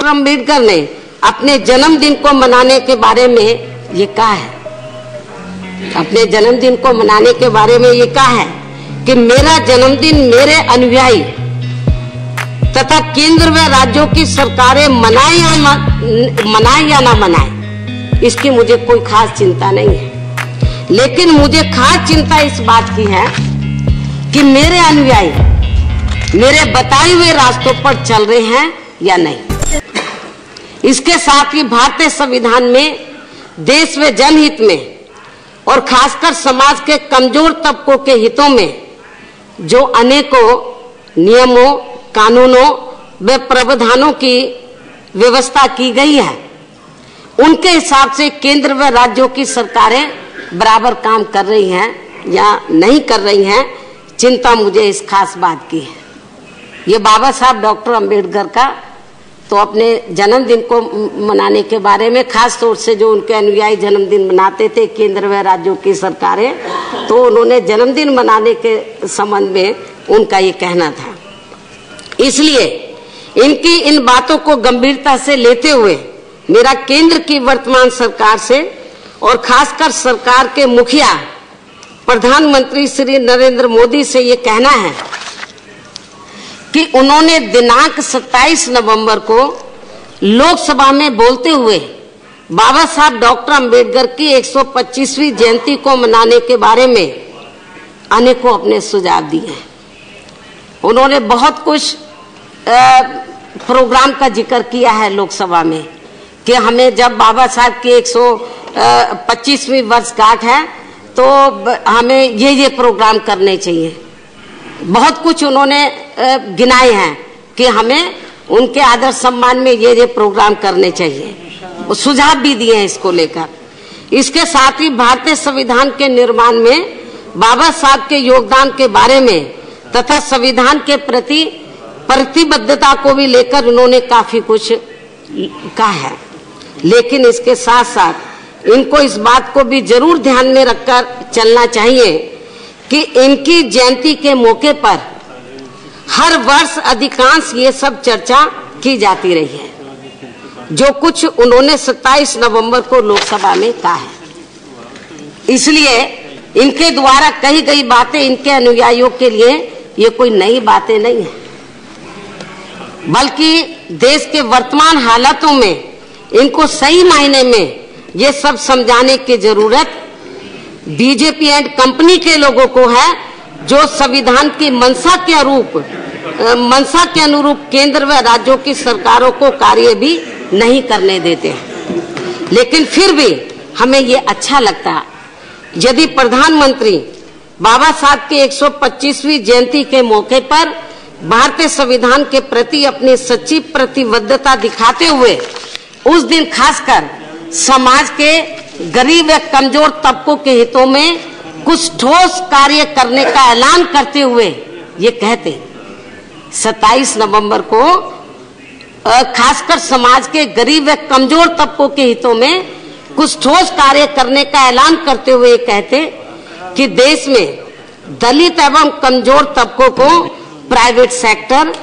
अम्बेडकर ने अपने जन्मदिन को मनाने के बारे में ये कहा है, अपने जन्मदिन को मनाने के बारे में ये कहा है कि मेरा जन्मदिन मेरे अनुयायी तथा केंद्र व राज्यों की सरकारें मनाए या ना मनाए, इसकी मुझे कोई खास चिंता नहीं है। लेकिन मुझे खास चिंता इस बात की है कि मेरे अनुयायी मेरे बताए हुए रास्तों पर चल रहे हैं या नहीं। इसके साथ ही भारतीय संविधान में देश व जनहित में और खासकर समाज के कमजोर तबकों के हितों में जो अनेकों नियमों, कानूनों व प्रावधानों की व्यवस्था की गई है, उनके हिसाब से केंद्र व राज्यों की सरकारें बराबर काम कर रही हैं या नहीं कर रही हैं, चिंता मुझे इस खास बात की है। ये बाबा साहब डॉक्टर अम्बेडकर का तो अपने जन्मदिन को मनाने के बारे में, खास तौर से जो उनके अनुयायी जन्मदिन मनाते थे केंद्र व राज्यों की सरकारें, तो उन्होंने जन्मदिन मनाने के संबंध में उनका ये कहना था। इसलिए इनकी इन बातों को गंभीरता से लेते हुए मेरा केंद्र की वर्तमान सरकार से और खासकर सरकार के मुखिया प्रधानमंत्री श्री नरेंद्र मोदी से ये कहना है कि उन्होंने दिनांक 27 नवंबर को लोकसभा में बोलते हुए बाबा साहब डॉक्टर अम्बेडकर की 125वीं जयंती को मनाने के बारे में अनेकों अपने सुझाव दिए हैं। उन्होंने बहुत कुछ प्रोग्राम का जिक्र किया है लोकसभा में कि हमें जब बाबा साहब की 125वीं वर्षगांठ है तो हमें ये प्रोग्राम करने चाहिए। बहुत कुछ उन्होंने गिनाए हैं कि हमें उनके आदर सम्मान में ये प्रोग्राम करने चाहिए, वो सुझाव भी दिए हैं इसको लेकर। इसके साथ ही भारतीय संविधान के निर्माण में बाबा साहब के योगदान के बारे में तथा संविधान के प्रति प्रतिबद्धता को भी लेकर उन्होंने काफी कुछ कहा है। लेकिन इसके साथ साथ इनको इस बात को भी जरूर ध्यान में रखकर चलना चाहिए कि इनकी जयंती के मौके पर हर वर्ष अधिकांश ये सब चर्चा की जाती रही है, जो कुछ उन्होंने 27 नवंबर को लोकसभा में कहा है। इसलिए इनके द्वारा कही गई बातें इनके अनुयायियों के लिए ये कोई नई बातें नहीं है, बल्कि देश के वर्तमान हालातों में इनको सही मायने में ये सब समझाने की जरूरत बीजेपी एंड कंपनी के लोगों को है, जो संविधान की मंशा के अनुरूप केंद्र व राज्यों की सरकारों को कार्य भी नहीं करने देते हैं। लेकिन फिर भी हमें ये अच्छा लगता यदि प्रधानमंत्री बाबा साहब की 125वीं जयंती के मौके पर भारतीय संविधान के प्रति अपनी सच्ची प्रतिबद्धता दिखाते हुए उस दिन खासकर समाज के गरीब व कमजोर तबकों के हितों में कुछ ठोस कार्य करने का ऐलान करते हुए ये कहते 27 नवंबर को खासकर समाज के गरीब व कमजोर तबकों के हितों में कुछ ठोस कार्य करने का ऐलान करते हुए कहते कि देश में दलित एवं कमजोर तबकों को प्राइवेट सेक्टर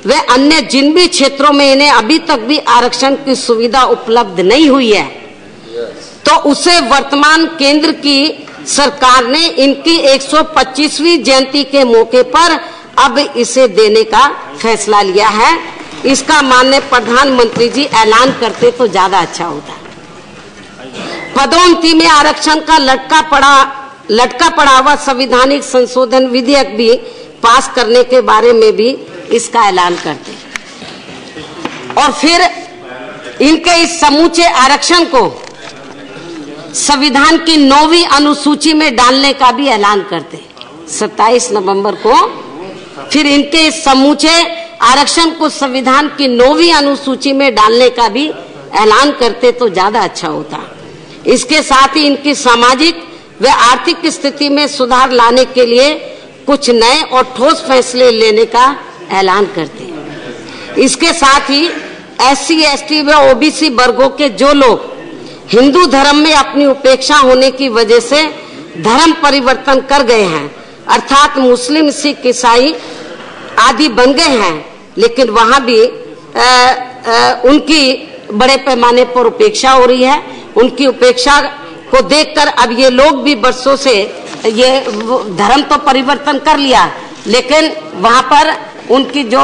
व अन्य जिन भी क्षेत्रों में इन्हें अभी तक भी आरक्षण की सुविधा उपलब्ध नहीं हुई है, तो उसे वर्तमान केंद्र की सरकार ने इनकी 125वीं जयंती के मौके पर अब इसे देने का फैसला लिया है। इसका माननीय प्रधानमंत्री जी ऐलान करते तो ज्यादा अच्छा होता। पदोन्नति में आरक्षण का लटका पड़ा हुआ संवैधानिक संशोधन विधेयक भी पास करने के बारे में भी इसका ऐलान करते और फिर इनके इस समूचे आरक्षण को संविधान की 9वीं अनुसूची में डालने का भी ऐलान करते 27 नवंबर को। फिर इनके इस समूचे आरक्षण को संविधान की 9वीं अनुसूची में डालने का भी ऐलान करते तो ज्यादा अच्छा होता। इसके साथ ही इनकी सामाजिक व आर्थिक स्थिति में सुधार लाने के लिए कुछ नए और ठोस फैसले लेने का ऐलान करते। इसके साथ ही SC, ST व OBC वर्गों के जो लोग हिंदू धर्म में अपनी उपेक्षा होने की वजह से धर्म परिवर्तन कर गए हैं, अर्थात मुस्लिम, सिख, ईसाई आदि बन गए हैं, लेकिन वहां भी उनकी बड़े पैमाने पर उपेक्षा हो रही है। उनकी उपेक्षा को देखकर अब ये लोग भी बरसों से ये धर्म तो परिवर्तन कर लिया, लेकिन वहां पर उनकी जो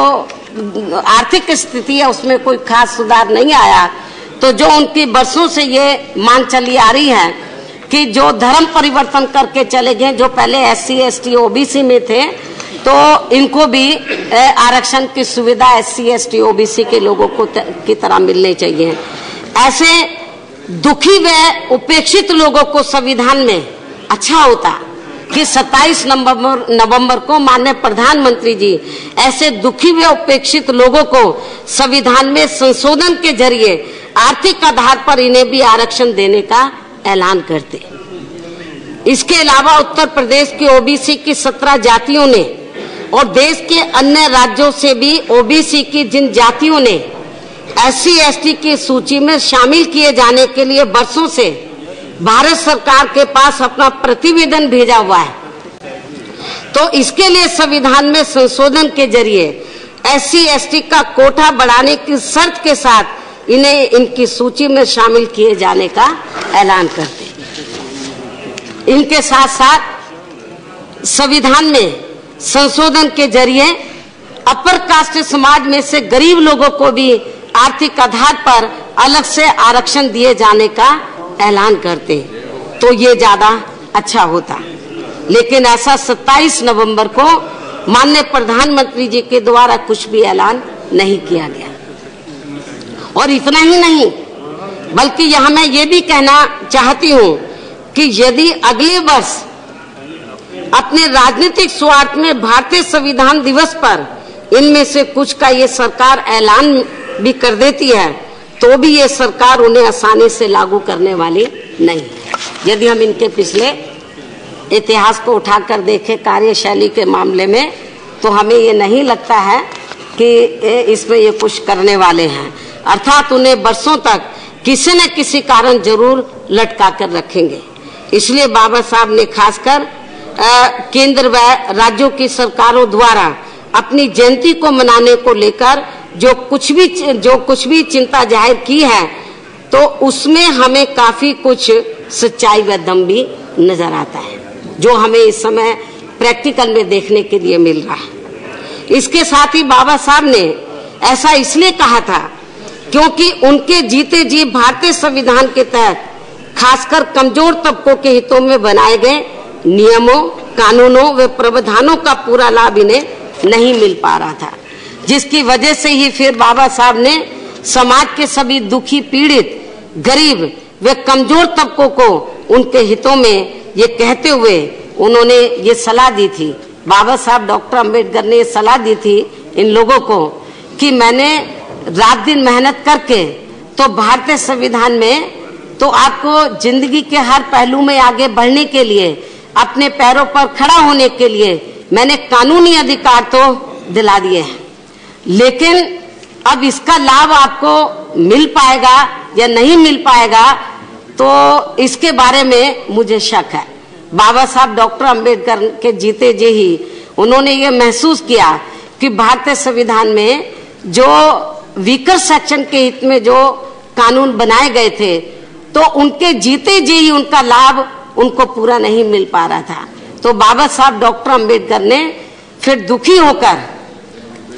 आर्थिक स्थिति है उसमें कोई खास सुधार नहीं आया। तो जो उनकी बरसों से ये मांग चली आ रही है कि जो धर्म परिवर्तन करके चले गए, जो पहले SC ST OBC में थे, तो इनको भी आरक्षण की सुविधा SC ST OBC के लोगों को की तरह मिलनी चाहिए। ऐसे दुखी व उपेक्षित लोगों को संविधान में अच्छा होता कि 27 नवंबर को माननीय प्रधानमंत्री जी ऐसे दुखी व उपेक्षित लोगों को संविधान में संशोधन के जरिए आर्थिक आधार पर इन्हें भी आरक्षण देने का ऐलान करते। इसके अलावा उत्तर प्रदेश के OBC की 17 जातियों ने और देश के अन्य राज्यों से भी OBC की जिन जातियों ने SC ST की सूची में शामिल किए जाने के लिए वर्षों से भारत सरकार के पास अपना प्रतिवेदन भेजा हुआ है, तो इसके लिए संविधान में संशोधन के जरिए SC ST का कोटा बढ़ाने की शर्त के साथ इन्हें इनकी सूची में शामिल किए जाने का ऐलान करते। इनके साथ साथ संविधान में संशोधन के जरिए अपर कास्ट समाज में से गरीब लोगों को भी आर्थिक आधार पर अलग से आरक्षण दिए जाने का ऐलान करते, तो ये ज्यादा अच्छा होता। लेकिन ऐसा 27 नवंबर को माननीय प्रधानमंत्री जी के द्वारा कुछ भी ऐलान नहीं किया गया। और इतना ही नहीं, बल्कि यहाँ मैं ये भी कहना चाहती हूँ कि यदि अगले वर्ष अपने राजनीतिक स्वार्थ में भारतीय संविधान दिवस पर इनमें से कुछ का ये सरकार ऐलान भी कर देती है, तो भी ये सरकार उन्हें आसानी से लागू करने वाली नहीं है। यदि हम इनके पिछले इतिहास को उठाकर देखें कार्यशैली के मामले में, तो हमें ये नहीं लगता है कि इसमें ये कुछ करने वाले हैं। अर्थात उन्हें वर्षों तक किसी न किसी कारण जरूर लटका कर रखेंगे। इसलिए बाबा साहब ने खासकर केंद्र व राज्यों की सरकारों द्वारा अपनी जयंती को मनाने को लेकर जो कुछ भी चिंता जाहिर की है, तो उसमें हमें काफी कुछ सच्चाई व दम भी नजर आता है, जो हमें इस समय प्रैक्टिकल में देखने के लिए मिल रहा है। इसके साथ ही बाबा साहब ने ऐसा इसलिए कहा था क्योंकि उनके जीते जी भारतीय संविधान के तहत खासकर कमजोर तबकों के हितों में बनाए गए नियमों, कानूनों व प्रावधानों का पूरा लाभ इन्हें नहीं मिल पा रहा था, जिसकी वजह से ही फिर बाबा साहब ने समाज के सभी दुखी, पीड़ित, गरीब व कमजोर तबकों को उनके हितों में ये कहते हुए उन्होंने ये सलाह दी थी। बाबा साहब डॉक्टर अंबेडकर ने ये सलाह दी थी इन लोगों को कि मैंने रात दिन मेहनत करके तो भारतीय संविधान में तो आपको जिंदगी के हर पहलू में आगे बढ़ने के लिए, अपने पैरों पर खड़ा होने के लिए मैंने कानूनी अधिकार तो दिला दिए हैं, लेकिन अब इसका लाभ आपको मिल पाएगा या नहीं मिल पाएगा, तो इसके बारे में मुझे शक है। बाबा साहब डॉक्टर अंबेडकर के जीते जी ही उन्होंने ये महसूस किया कि भारतीय संविधान में जो वीकर सेक्शन के हित में जो कानून बनाए गए थे, तो उनके जीते जी ही उनका लाभ उनको पूरा नहीं मिल पा रहा था। तो बाबा साहब डॉक्टर अंबेडकर ने फिर दुखी होकर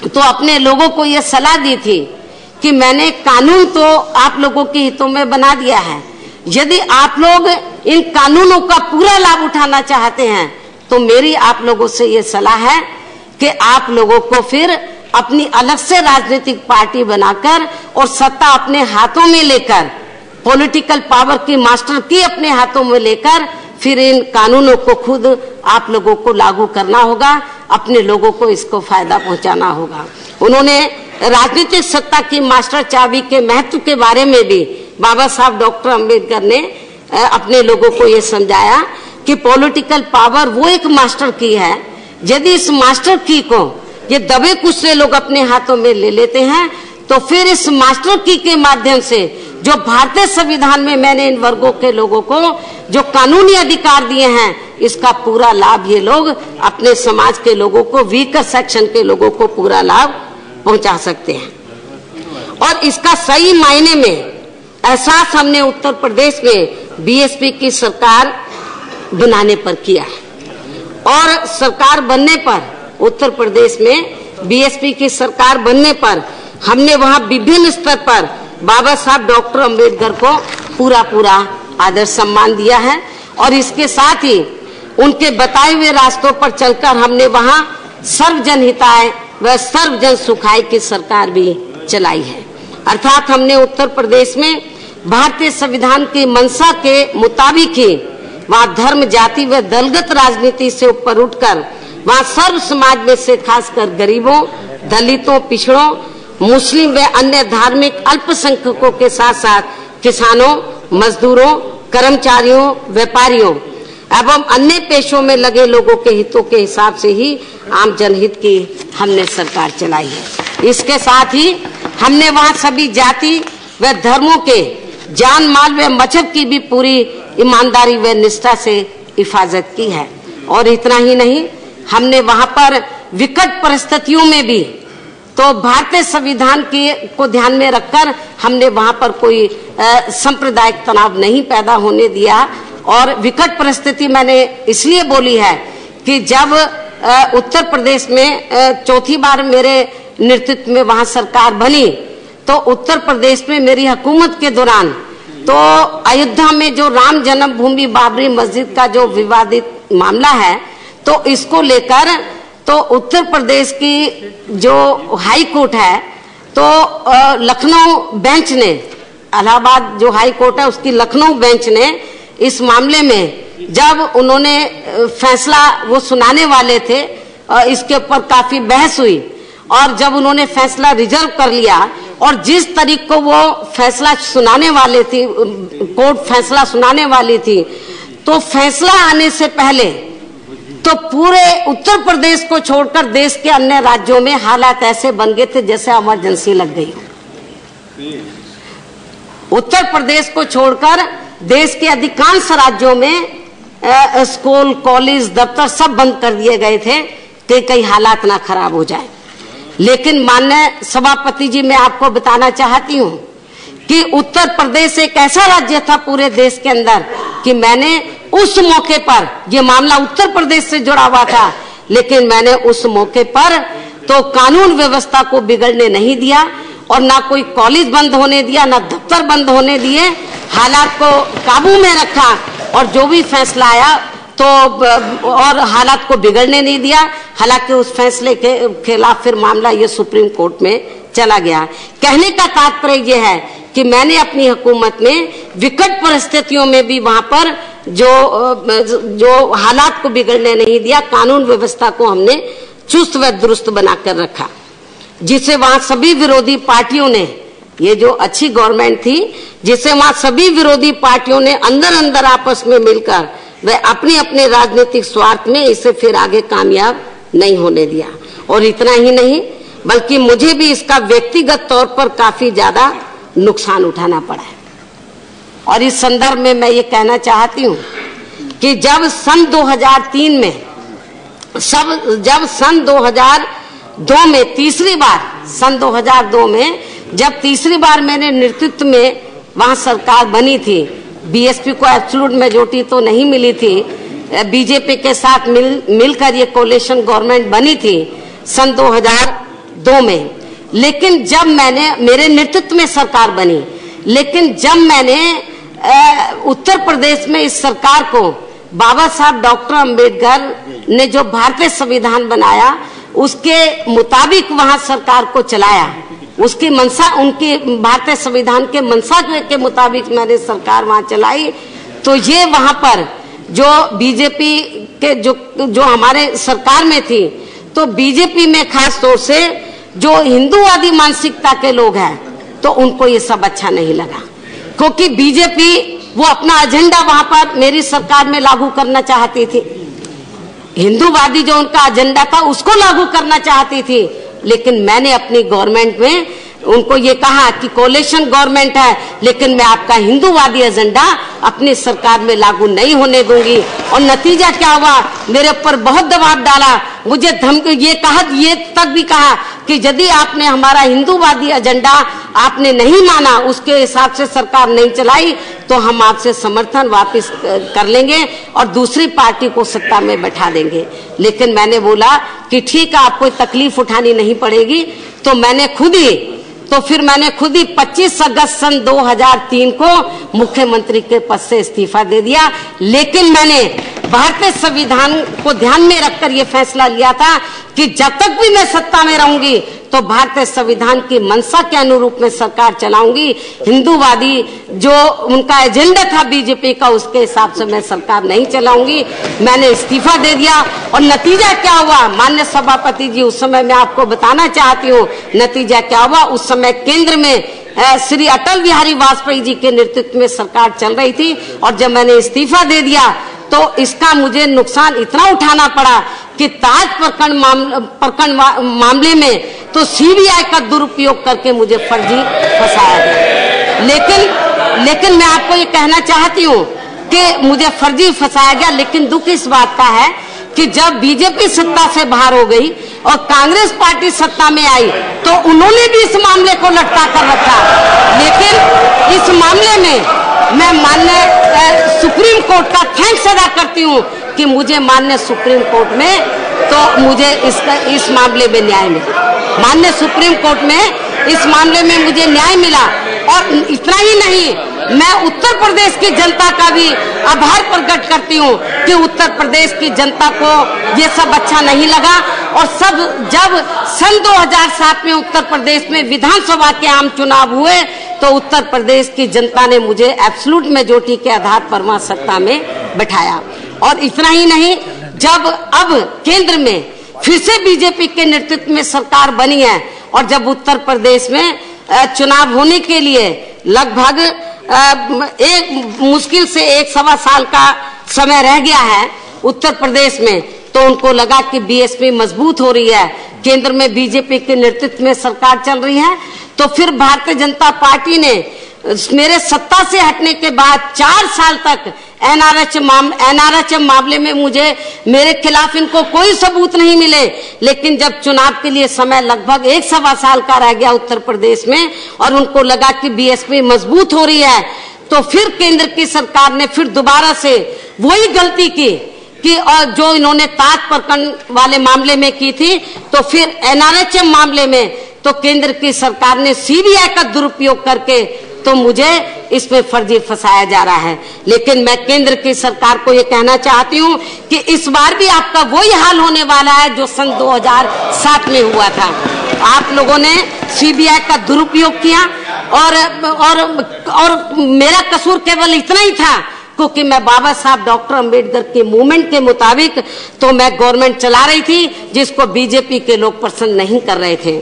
तो अपने लोगों को यह सलाह दी थी कि मैंने कानून तो आप लोगों के हितों में बना दिया है, यदि आप लोग इन कानूनों का पूरा लाभ उठाना चाहते हैं, तो मेरी आप लोगों से ये सलाह है कि आप लोगों को फिर अपनी अलग से राजनीतिक पार्टी बनाकर और सत्ता अपने हाथों में लेकर, पॉलिटिकल पावर की मास्टर की अपने हाथों में लेकर फिर इन कानूनों को खुद आप लोगों को लागू करना होगा, अपने लोगों को इसको फायदा पहुंचाना होगा। उन्होंने राजनीतिक सत्ता की मास्टर चाबी के महत्व के बारे में भी बाबा साहब डॉक्टर अंबेडकर ने अपने लोगों को ये समझाया कि पॉलिटिकल पावर वो एक मास्टर की है, यदि इस मास्टर की को ये दबे कुचले लोग अपने हाथों में ले लेते हैं, तो फिर इस मास्टर की के माध्यम से जो भारतीय संविधान में मैंने इन वर्गों के लोगों को जो कानूनी अधिकार दिए हैं, इसका पूरा लाभ ये लोग अपने समाज के लोगों को, वीकर सेक्शन के लोगों को पूरा लाभ पहुंचा सकते हैं। और इसका सही मायने में एहसास हमने उत्तर प्रदेश में बीएसपी की सरकार बनाने पर किया है। और सरकार बनने पर उत्तर प्रदेश में बीएसपी की सरकार बनने पर हमने वहां विभिन्न स्तर पर बाबा साहब डॉक्टर अंबेडकर को पूरा आदर सम्मान दिया है। और इसके साथ ही उनके बताए हुए रास्तों पर चलकर हमने वहां सर्वजन हिताय व सर्वजन सुखाय की सरकार भी चलाई है। अर्थात हमने उत्तर प्रदेश में भारतीय संविधान की मंशा के मुताबिक ही वहाँ धर्म, जाति व दलगत राजनीति से ऊपर उठकर वहाँ सर्व समाज में से खासकर गरीबों, दलितों, पिछड़ों, मुस्लिम व अन्य धार्मिक अल्पसंख्यकों के साथ साथ किसानों, मजदूरों, कर्मचारियों, व्यापारियों एवं अन्य पेशों में लगे लोगों के हितों के हिसाब से ही आम जनहित की हमने सरकार चलाई है। इसके साथ ही हमने वहाँ सभी जाति व धर्मों के जान, माल व मजहब की भी पूरी ईमानदारी व निष्ठा से हिफाजत की है। और इतना ही नहीं, हमने वहाँ पर विकट परिस्थितियों में भी तो भारतीय संविधान को ध्यान में रखकर हमने वहाँ पर कोई सांप्रदायिक तनाव नहीं पैदा होने दिया। और विकट परिस्थिति मैंने इसलिए बोली है कि जब उत्तर प्रदेश में चौथी बार मेरे नेतृत्व में वहाँ सरकार बनी तो उत्तर प्रदेश में मेरी हुकूमत के दौरान तो अयोध्या में जो राम जन्मभूमि बाबरी मस्जिद का जो विवादित मामला है तो इसको लेकर तो उत्तर प्रदेश की जो हाई कोर्ट है तो लखनऊ बेंच ने, इलाहाबाद जो हाई कोर्ट है उसकी लखनऊ बेंच ने इस मामले में जब उन्होंने फैसला वो सुनाने वाले थे, इसके ऊपर काफी बहस हुई और जब उन्होंने फैसला रिजर्व कर लिया और जिस तारीख को वो फैसला सुनाने वाले थी, कोर्ट फैसला सुनाने वाली थी, तो फैसला आने से पहले तो पूरे उत्तर प्रदेश को छोड़कर देश के अन्य राज्यों में हालात ऐसे बन गए थे जैसे इमरजेंसी लग गई हो। उत्तर प्रदेश को छोड़कर देश के अधिकांश राज्यों में स्कूल, कॉलेज, दफ्तर सब बंद कर दिए गए थे कि कहीं हालात ना खराब हो जाए। लेकिन माननीय सभापति जी, मैं आपको बताना चाहती हूँ कि उत्तर प्रदेश एक ऐसा राज्य था पूरे देश के अंदर कि मैंने उस मौके पर, ये मामला उत्तर प्रदेश से जुड़ा हुआ था, लेकिन मैंने उस मौके पर तो कानून व्यवस्था को बिगड़ने नहीं दिया और ना कोई कॉलेज बंद होने दिया, ना दफ्तर बंद होने दिए, हालात को काबू में रखा और जो भी फैसला आया तो और हालात को बिगड़ने नहीं दिया। हालांकि उस फैसले के खिलाफ फिर मामला ये सुप्रीम कोर्ट में चला गया। कहने का तात्पर्य ये है कि मैंने अपनी हुकूमत में विकट परिस्थितियों में भी वहां पर जो हालात को बिगड़ने नहीं दिया, कानून व्यवस्था को हमने चुस्त व दुरुस्त बनाकर रखा, जिसे वहां सभी विरोधी पार्टियों ने, ये जो अच्छी गवर्नमेंट थी, जिसे वहां सभी विरोधी पार्टियों ने अंदर अंदर आपस में मिलकर वे अपने अपने राजनीतिक स्वार्थ में इसे फिर आगे कामयाब नहीं होने दिया। और इतना ही नहीं बल्कि मुझे भी इसका व्यक्तिगत तौर पर काफी ज्यादा नुकसान उठाना पड़ा है। और इस संदर्भ में मैं ये कहना चाहती हूँ कि जब सन 2003 में जब सन 2002 में तीसरी बार, सन 2002 में जब तीसरी बार मैंने नेतृत्व में वहां सरकार बनी थी, बीएसपी को एब्सोल्यूट मेजॉरिटी तो नहीं मिली थी, बीजेपी के साथ मिलकर ये कोalition गवर्नमेंट बनी थी सन 2002 में। लेकिन जब मैंने, मेरे नेतृत्व में सरकार बनी, लेकिन जब मैंने उत्तर प्रदेश में इस सरकार को बाबा साहब डॉक्टर अंबेडकर ने जो भारतीय संविधान बनाया उसके मुताबिक वहां सरकार को चलाया, उसकी मंशा, उनकी भारतीय संविधान के मंशा के मुताबिक मैंने सरकार वहां चलाई, तो ये वहां पर जो बीजेपी के जो हमारे सरकार में थी, तो बीजेपी में खास तौर से जो हिंदूवादी मानसिकता के लोग हैं तो उनको ये सब अच्छा नहीं लगा, क्योंकि बीजेपी वो अपना एजेंडा वहां पर मेरी सरकार में लागू करना चाहती थी। हिंदूवादी जो उनका एजेंडा था उसको लागू करना चाहती थी, लेकिन मैंने अपनी गवर्नमेंट में उनको ये कहा कि कोalition गवर्नमेंट है, लेकिन मैं आपका हिंदूवादी एजेंडा अपनी सरकार में लागू नहीं होने दूंगी। और नतीजा क्या हुआ, मेरे ऊपर बहुत दबाव डाला, मुझे धमकी ये तक भी कहा कि यदि आपने हमारा हिंदूवादी एजेंडा आपने नहीं माना, उसके हिसाब से सरकार नहीं चलाई, तो हम आपसे समर्थन वापस कर लेंगे और दूसरी पार्टी को सत्ता में बैठा देंगे। लेकिन मैंने बोला कि ठीक है, आपको तकलीफ उठानी नहीं पड़ेगी। तो मैंने खुद ही 25 अगस्त सन 2003 को मुख्यमंत्री के पद से इस्तीफा दे दिया। लेकिन मैंने भारतीय संविधान को ध्यान में रखकर यह फैसला लिया था कि जब तक भी मैं सत्ता में रहूंगी तो भारतीय संविधान की मंशा के अनुरूप में सरकार चलाऊंगी। हिंदूवादी जो उनका एजेंडा था बीजेपी का, उसके हिसाब से मैं सरकार नहीं चलाऊंगी। मैंने इस्तीफा दे दिया और नतीजा क्या हुआ, माननीय सभापति जी, उस समय मैं आपको बताना चाहती हूँ नतीजा क्या हुआ। उस समय केंद्र में श्री अटल बिहारी वाजपेयी जी के नेतृत्व में सरकार चल रही थी और जब मैंने इस्तीफा दे दिया तो इसका मुझे नुकसान इतना उठाना पड़ा कि ताज प्रकरण मामले में तो सीबीआई का दुरुपयोग करके मुझे फर्जी फंसाया गया। लेकिन मैं आपको ये कहना चाहती हूँ कि मुझे फर्जी फंसाया गया। लेकिन दुख इस बात का है कि जब बीजेपी सत्ता से बाहर हो गई और कांग्रेस पार्टी सत्ता में आई तो उन्होंने भी इस मामले को लटका कर रखा। लेकिन इस मामले में मैं माननीय सुप्रीम कोर्ट का थैंक्स अदा करती हूँ कि मुझे माननीय सुप्रीम कोर्ट में तो मुझे इस मामले में न्याय मिला। माननीय सुप्रीम कोर्ट में इस मामले में मुझे न्याय मिला। और इतना ही नहीं, मैं उत्तर प्रदेश की जनता का भी आभार प्रकट करती हूँ कि उत्तर प्रदेश की जनता को ये सब अच्छा नहीं लगा। और जब सन 2007 में उत्तर प्रदेश में विधानसभा के आम चुनाव हुए तो उत्तर प्रदेश की जनता ने मुझे एब्सोल्यूट मेजॉरिटी के आधार पर वहां सत्ता में बैठाया। और इतना ही नहीं, जब अब केंद्र में फिर से बीजेपी के नेतृत्व में सरकार बनी है और जब उत्तर प्रदेश में चुनाव होने के लिए लगभग मुश्किल से 1-1.25 साल का समय रह गया है उत्तर प्रदेश में, तो उनको लगा कि बीएसपी मजबूत हो रही है, केंद्र में बीजेपी के नेतृत्व में सरकार चल रही है। तो फिर भारतीय जनता पार्टी ने मेरे सत्ता से हटने के बाद 4 साल तक एनआरएचएम मामले में मेरे खिलाफ इनको कोई सबूत नहीं मिले। लेकिन जब चुनाव के लिए समय लगभग 1-1.25 साल का रह गया उत्तर प्रदेश में और उनको लगा कि बीएसपी मजबूत हो रही है, तो फिर केंद्र की सरकार ने फिर दोबारा से वही गलती की कि जो इन्होंने ताज प्रकरण वाले मामले में की थी, तो फिर एनआरएचएम मामले में तो केंद्र की सरकार ने सीबीआई का दुरुपयोग करके तो मुझे इसमें फर्जी फंसाया जा रहा है। लेकिन मैं केंद्र की सरकार को ये कहना चाहती हूँ कि इस बार भी आपका वही हाल होने वाला है जो सन 2007 में हुआ था। आप लोगों ने सीबीआई का दुरुपयोग किया और मेरा कसूर केवल इतना ही था क्योंकि मैं बाबा साहब डॉक्टर अंबेडकर के मूवमेंट के मुताबिक तो मैं गवर्नमेंट चला रही थी जिसको बीजेपी के लोग पसंद नहीं कर रहे थे।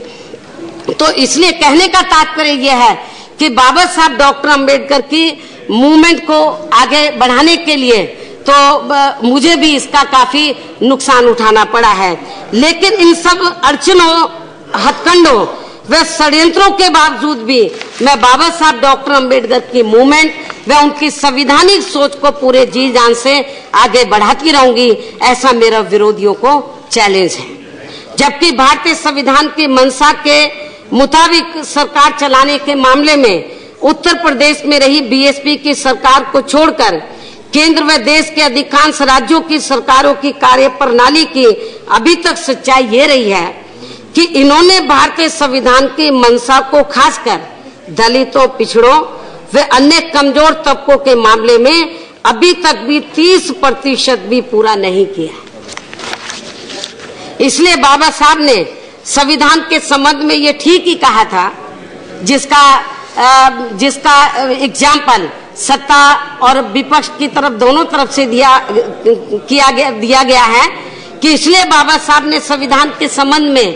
तो इसलिए कहने का तात्पर्य यह है कि बाबा साहब डॉक्टर अंबेडकर की मूवमेंट को आगे बढ़ाने के लिए तो मुझे भी इसका काफी नुकसान उठाना पड़ा है। लेकिन इन सब अड़चनों, हथकंडों व षड्यंत्रों के बावजूद भी मैं बाबा साहब डॉक्टर अंबेडकर की मूवमेंट व उनकी संवैधानिक सोच को पूरे जी जान से आगे बढ़ाती रहूंगी, ऐसा मेरा विरोधियों को चैलेंज है। जबकि भारतीय संविधान की मंशा के मुताबिक सरकार चलाने के मामले में उत्तर प्रदेश में रही बीएसपी की सरकार को छोड़कर केंद्र व देश के अधिकांश राज्यों की सरकारों की कार्य प्रणाली की अभी तक सच्चाई ये रही है कि इन्होंने भारतीय संविधान की मंशा को खासकर दलितों, पिछड़ों व अन्य कमजोर तबकों के मामले में अभी तक भी 30% भी पूरा नहीं किया। इसलिए बाबा साहब ने संविधान के संबंध में ये ठीक ही कहा था, जिसका एग्जाम्पल सत्ता और विपक्ष की तरफ दोनों तरफ से दिया गया है कि इसलिए बाबा साहब ने संविधान के संबंध में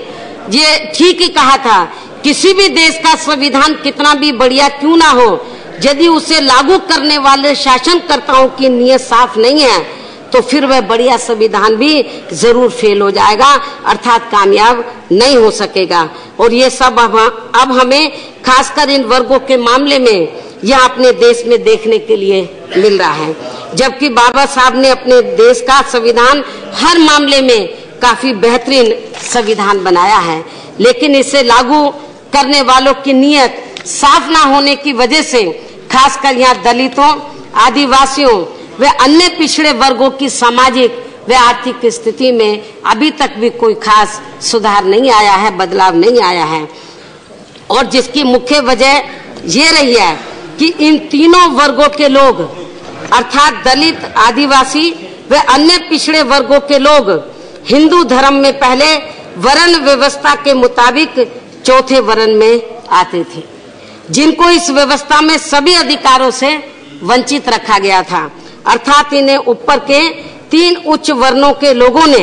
ये ठीक ही कहा था, किसी भी देश का संविधान कितना भी बढ़िया क्यों ना हो, यदि उसे लागू करने वाले शासनकर्ताओं की नीयत साफ नहीं है तो फिर वह बढ़िया संविधान भी जरूर फेल हो जाएगा, अर्थात कामयाब नहीं हो सकेगा। और ये सब अब हमें खासकर इन वर्गों के मामले में यह अपने देश में देखने के लिए मिल रहा है। जबकि बाबा साहब ने अपने देश का संविधान हर मामले में काफी बेहतरीन संविधान बनाया है। लेकिन इसे लागू करने वालों की नीयत साफ ना होने की वजह से खासकर यहाँ दलितों, आदिवासियों व अन्य पिछड़े वर्गों की सामाजिक व आर्थिक स्थिति में अभी तक भी कोई खास सुधार नहीं आया है, बदलाव नहीं आया है। और जिसकी मुख्य वजह ये रही है कि इन तीनों वर्गों के लोग अर्थात दलित, आदिवासी व अन्य पिछड़े वर्गों के लोग हिंदू धर्म में पहले वर्ण व्यवस्था के मुताबिक चौथे वर्ण में आते थे, जिनको इस व्यवस्था में सभी अधिकारों से वंचित रखा गया था। अर्थात इन्हें ऊपर के 3 उच्च वर्णों के लोगों ने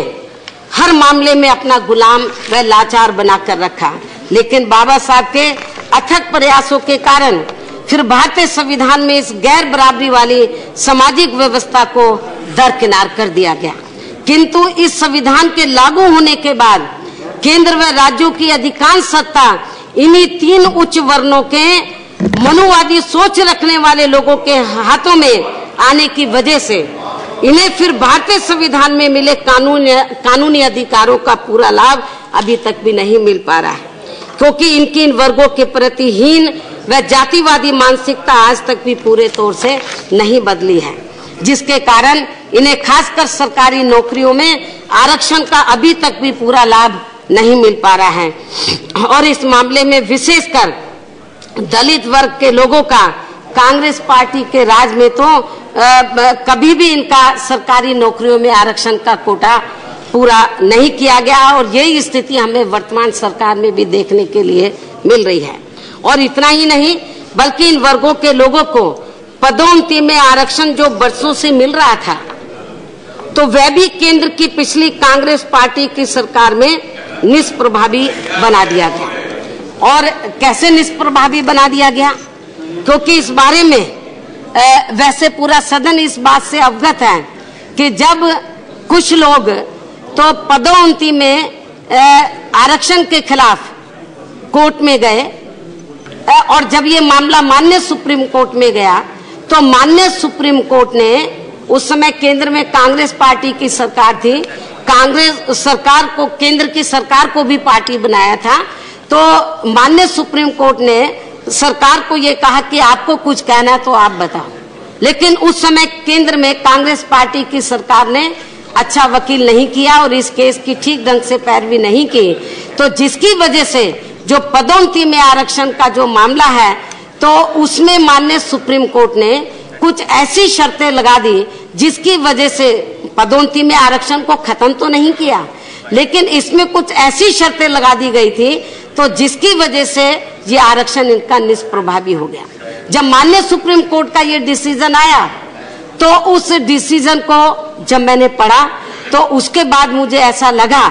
हर मामले में अपना गुलाम व लाचार बनाकर रखा। लेकिन बाबा साहब के अथक प्रयासों के कारण फिर भारतीय संविधान में इस गैर बराबरी वाली सामाजिक व्यवस्था को दरकिनार कर दिया गया। किंतु इस संविधान के लागू होने के बाद केंद्र व राज्यों की अधिकांश सत्ता इन्हीं 3 उच्च वर्णों के मनुवादी सोच रखने वाले लोगों के हाथों में आने की वजह से इन्हें फिर भारतीय संविधान में मिले कानूनी अधिकारों का पूरा लाभ अभी तक भी नहीं मिल पा रहा है, क्योंकि इनकी इन वर्गों के प्रति हीन व जातिवादी मानसिकता आज तक भी पूरे तौर से नहीं बदली है, जिसके कारण इन्हें खासकर सरकारी नौकरियों में आरक्षण का अभी तक भी पूरा लाभ नहीं मिल पा रहा है। और इस मामले में विशेषकर दलित वर्ग के लोगों का कांग्रेस पार्टी के राज में तो कभी भी इनका सरकारी नौकरियों में आरक्षण का कोटा पूरा नहीं किया गया और यही स्थिति हमें वर्तमान सरकार में भी देखने के लिए मिल रही है। और इतना ही नहीं बल्कि इन वर्गों के लोगों को पदोन्नति में आरक्षण जो वर्षों से मिल रहा था तो वह भी केंद्र की पिछली कांग्रेस पार्टी की सरकार में निष्प्रभावी बना दिया गया। और कैसे निष्प्रभावी बना दिया गया? क्योंकि इस बारे में वैसे पूरा सदन इस बात से अवगत है कि जब कुछ लोग तो पदोन्नति में आरक्षण के खिलाफ कोर्ट में गए और जब ये मामला माननीय सुप्रीम कोर्ट में गया तो माननीय सुप्रीम कोर्ट ने उस समय केंद्र में कांग्रेस पार्टी की सरकार थी, कांग्रेस सरकार को केंद्र की सरकार को भी पार्टी बनाया था, तो माननीय सुप्रीम कोर्ट ने सरकार को ये कहा कि आपको कुछ कहना है तो आप बताओ। लेकिन उस समय केंद्र में कांग्रेस पार्टी की सरकार ने अच्छा वकील नहीं किया और इस केस की ठीक ढंग से पैरवी नहीं की, तो जिसकी वजह से जो पदोन्नति में आरक्षण का जो मामला है तो उसमें माननीय सुप्रीम कोर्ट ने कुछ ऐसी शर्तें लगा दी जिसकी वजह से पदोन्नति में आरक्षण को खत्म तो नहीं किया, लेकिन इसमें कुछ ऐसी शर्तें लगा दी गई थी तो जिसकी वजह से ये आरक्षण इनका निष्प्रभावी हो गया। जब माननीय सुप्रीम कोर्ट का ये डिसीजन आया तो उस डिसीजन को जब मैंने पढ़ा तो उसके बाद मुझे ऐसा लगा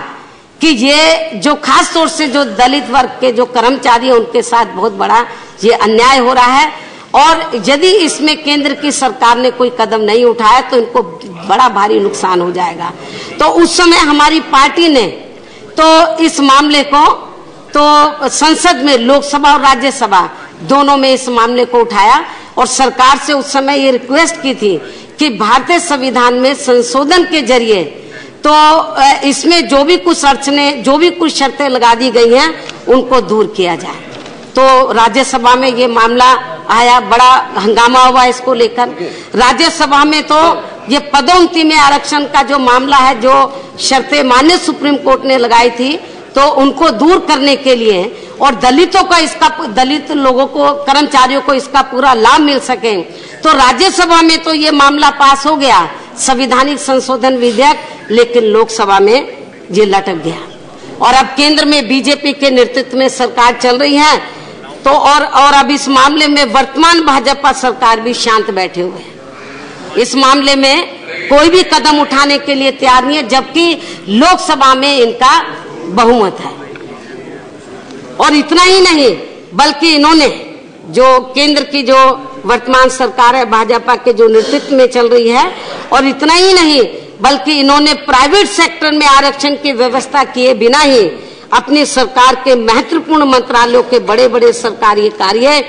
कि ये जो खास तौर से जो दलित वर्ग के जो कर्मचारी हैं उनके साथ बहुत बड़ा ये अन्याय हो रहा है और यदि इसमें केंद्र की सरकार ने कोई कदम नहीं उठाया तो इनको बड़ा भारी नुकसान हो जाएगा। तो उस समय हमारी पार्टी ने तो इस मामले को तो संसद में लोकसभा और राज्यसभा दोनों में इस मामले को उठाया और सरकार से उस समय ये रिक्वेस्ट की थी कि भारतीय संविधान में संशोधन के जरिए तो इसमें जो भी कुछ अड़चनें जो भी कुछ शर्तें लगा दी गई हैं उनको दूर किया जाए। तो राज्यसभा में ये मामला आया, बड़ा हंगामा हुआ इसको लेकर। राज्यसभा में तो ये पदोन्नति में आरक्षण का जो मामला है, जो शर्तें माननीय सुप्रीम कोर्ट ने लगाई थी तो उनको दूर करने के लिए और दलितों का इसका दलित लोगों को कर्मचारियों को इसका पूरा लाभ मिल सके तो राज्यसभा में तो ये मामला पास हो गया संवैधानिक संशोधन विधेयक, लेकिन लोकसभा में ये लटक गया। और अब केंद्र में बीजेपी के नेतृत्व में सरकार चल रही है तो और अब इस मामले में वर्तमान भाजपा सरकार भी शांत बैठे हुए हैं। इस मामले में कोई भी कदम उठाने के लिए तैयार नहीं है, जबकि लोकसभा में इनका बहुमत है। और इतना ही नहीं बल्कि इन्होंने जो केंद्र की जो वर्तमान सरकार है भाजपा के जो नेतृत्व में चल रही है, और इतना ही नहीं बल्कि इन्होंने प्राइवेट सेक्टर में आरक्षण की व्यवस्था किए बिना ही अपनी सरकार के महत्वपूर्ण मंत्रालयों के बड़े बड़े सरकारी कार्य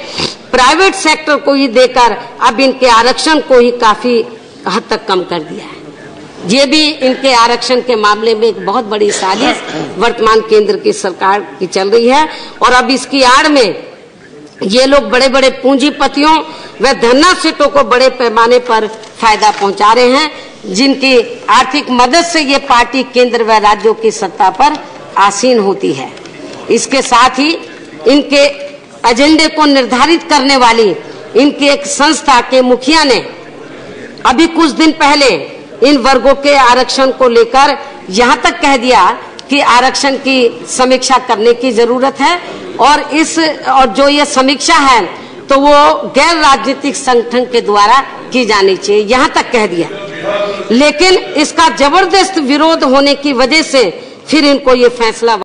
प्राइवेट सेक्टर को ही देकर अब इनके आरक्षण को ही काफी हद तक कम कर दिया है। ये भी इनके आरक्षण के मामले में एक बहुत बड़ी साजिश वर्तमान केंद्र की सरकार की चल रही है। और अब इसकी आड़ में ये लोग बड़े बड़े पूंजीपतियों व धन्ना सेठों को बड़े पैमाने पर फायदा पहुंचा रहे हैं, जिनकी आर्थिक मदद से ये पार्टी केंद्र व राज्यों की सत्ता पर आसीन होती है। इसके साथ ही इनके एजेंडे को निर्धारित करने वाली इनकी एक संस्था के मुखिया ने अभी कुछ दिन पहले इन वर्गों के आरक्षण को लेकर यहाँ तक कह दिया कि आरक्षण की समीक्षा करने की जरूरत है और जो ये समीक्षा है तो वो गैर राजनीतिक संगठन के द्वारा की जानी चाहिए, यहाँ तक कह दिया। लेकिन इसका जबरदस्त विरोध होने की वजह से फिर इनको ये फैसला